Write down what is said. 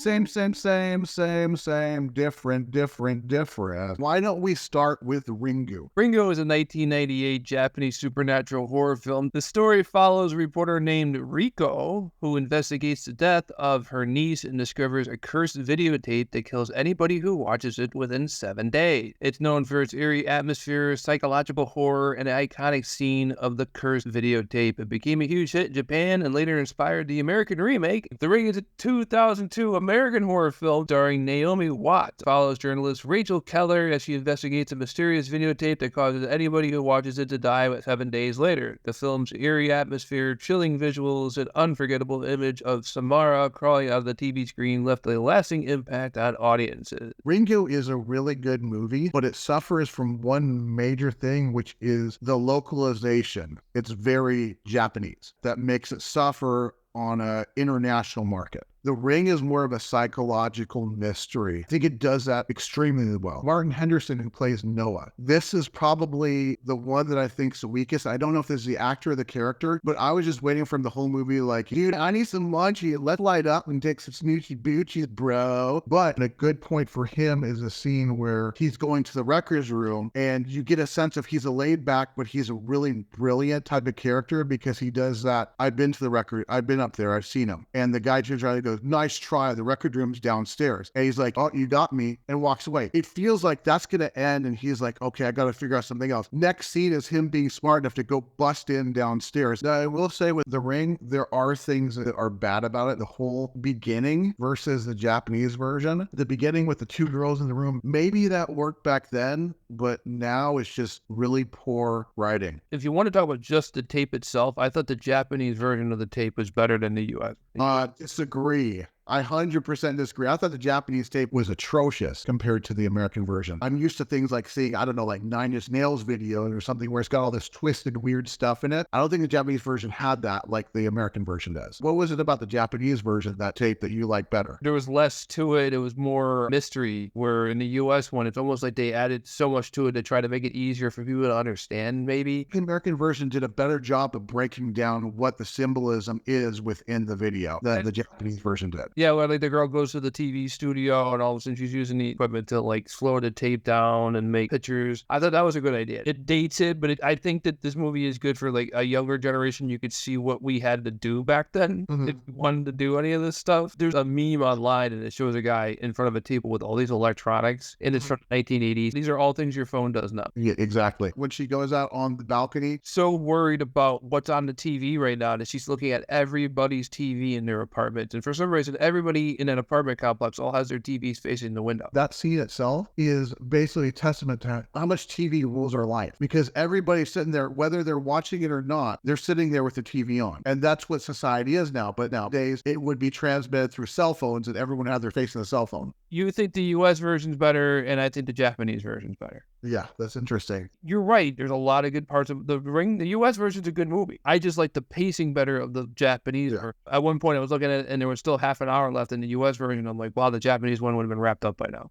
Same, different. Why don't we start with Ringu? Ringu is a 1998 Japanese supernatural horror film. The story follows a reporter named Riko, who investigates the death of her niece and discovers a cursed videotape that kills anybody who watches it within 7 days. It's known for its eerie atmosphere, psychological horror, and an iconic scene of the cursed videotape. It became a huge hit in Japan and later inspired the American remake. The Ring is a 2002 American horror film starring Naomi Watts. It follows journalist Rachel Keller as she investigates a mysterious videotape that causes anybody who watches it to die 7 days later. The film's eerie atmosphere, chilling visuals, and unforgettable image of Samara crawling out of the TV screen left a lasting impact on audiences. Ringu is a really good movie, but it suffers from one major thing, which is the localization. It's very Japanese. That makes it suffer on an international market. The Ring is more of a psychological mystery. I think it does that extremely well. Martin Henderson, who plays Noah, this is probably the one that I think is the weakest. I don't know if this is the actor or the character, but I was just waiting for him the whole movie like, dude, I need some lunch. Let's light up and take some snoochie boochies, bro. But a good point for him is a scene where he's going to the records room and you get a sense of he's a laid back, but he's a really brilliant type of character because he does that. I've been to the record. I've been up there. I've seen him. And the guy turns around and goes, nice try. The record room's downstairs. And he's like, oh, you got me, and walks away. It feels like that's going to end. And he's like, okay, I got to figure out something else. Next scene is him being smart enough to go bust in downstairs. Now, I will say with The Ring, there are things that are bad about it. The whole beginning versus the Japanese version. The beginning with the two girls in the room, maybe that worked back then, but now it's just really poor writing. If you want to talk about just the tape itself, I thought the Japanese version of the tape was better than the US. Disagree. I 100% disagree. I thought the Japanese tape was atrocious compared to the American version. I'm used to things like seeing, I don't know, like Nine Inch Nails video or something where it's got all this twisted, weird stuff in it. I don't think the Japanese version had that like the American version does. What was it about the Japanese version of that tape that you like better? There was less to it. It was more mystery, where in the US one, it's almost like they added so much to it to try to make it easier for people to understand, maybe. The American version did a better job of breaking down what the symbolism is within the video than the Japanese version did. Yeah, where like the girl goes to the TV studio and all of a sudden she's using the equipment to like slow the tape down and make pictures. I thought that was a good idea. It dates it, but I think that this movie is good for like a younger generation. You could see what we had to do back then if we wanted to do any of this stuff. There's a meme online and it shows a guy in front of a table with all these electronics and it's from the 1980s. These are all things your phone does now. Yeah, exactly. When she goes out on the balcony, so worried about what's on the TV right now that she's looking at everybody's TV in their apartment. And for some reason, everybody in an apartment complex all has their TVs facing the window. That scene itself is basically a testament to how much TV rules our life, because everybody's sitting there, whether they're watching it or not, they're sitting there with the TV on. And that's what society is now. But nowadays, it would be transmitted through cell phones and everyone had their face in the cell phone. You think the US version's better, and I think the Japanese version's better. Yeah, that's interesting. You're right. There's a lot of good parts of The Ring. The US version's a good movie. I just like the pacing better of the Japanese. Yeah. At one point, I was looking at it, and there was still half an hour left in the US version. I'm like, wow, the Japanese one would have been wrapped up by now.